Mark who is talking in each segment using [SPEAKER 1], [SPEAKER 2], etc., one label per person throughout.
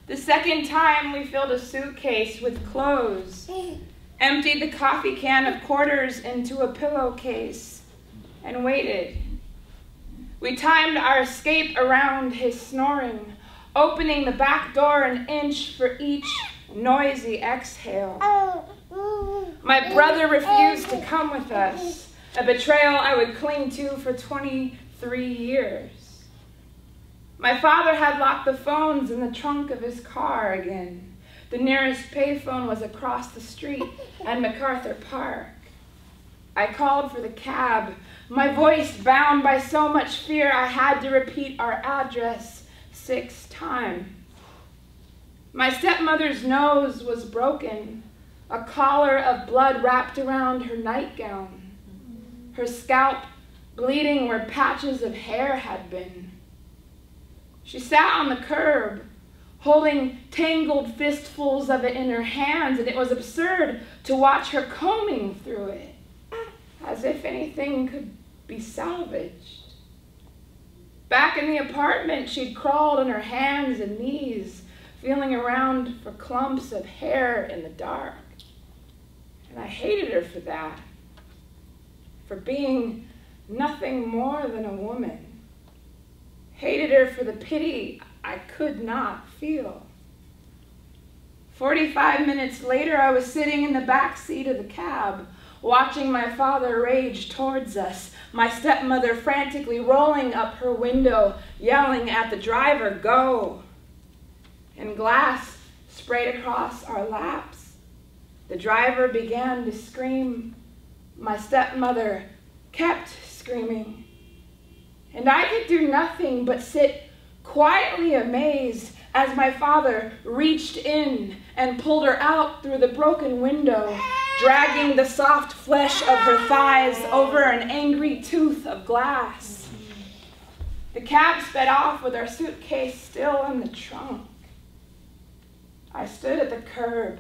[SPEAKER 1] The second time, we filled a suitcase with clothes, emptied the coffee can of quarters into a pillowcase, and waited. We timed our escape around his snoring, opening the back door an inch for each noisy exhale. My brother refused to come with us, a betrayal I would cling to for 23 years. My father had locked the phones in the trunk of his car again. The nearest payphone was across the street at MacArthur Park. I called for the cab, my voice bound by so much fear I had to repeat our address 6 times. My stepmother's nose was broken, a collar of blood wrapped around her nightgown, her scalp bleeding where patches of hair had been. She sat on the curb, holding tangled fistfuls of it in her hands, and it was absurd to watch her combing through it, as if anything could be salvaged. Back in the apartment, she'd crawled on her hands and knees, feeling around for clumps of hair in the dark. And I hated her for that, for being nothing more than a woman. Hated her for the pity I could not feel. 45 minutes later, I was sitting in the back seat of the cab, watching my father rage towards us, my stepmother frantically rolling up her window, yelling at the driver, "Go!" And glass sprayed across our laps. The driver began to scream. My stepmother kept screaming. And I could do nothing but sit quietly amazed as my father reached in and pulled her out through the broken window, dragging the soft flesh of her thighs over an angry tooth of glass. The cab sped off with our suitcase still in the trunk. I stood at the curb,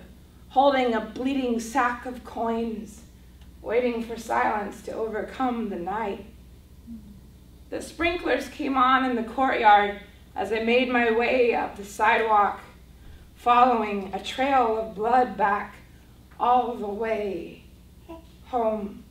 [SPEAKER 1] holding a bleeding sack of coins, waiting for silence to overcome the night. The sprinklers came on in the courtyard as I made my way up the sidewalk, following a trail of blood back all the way home.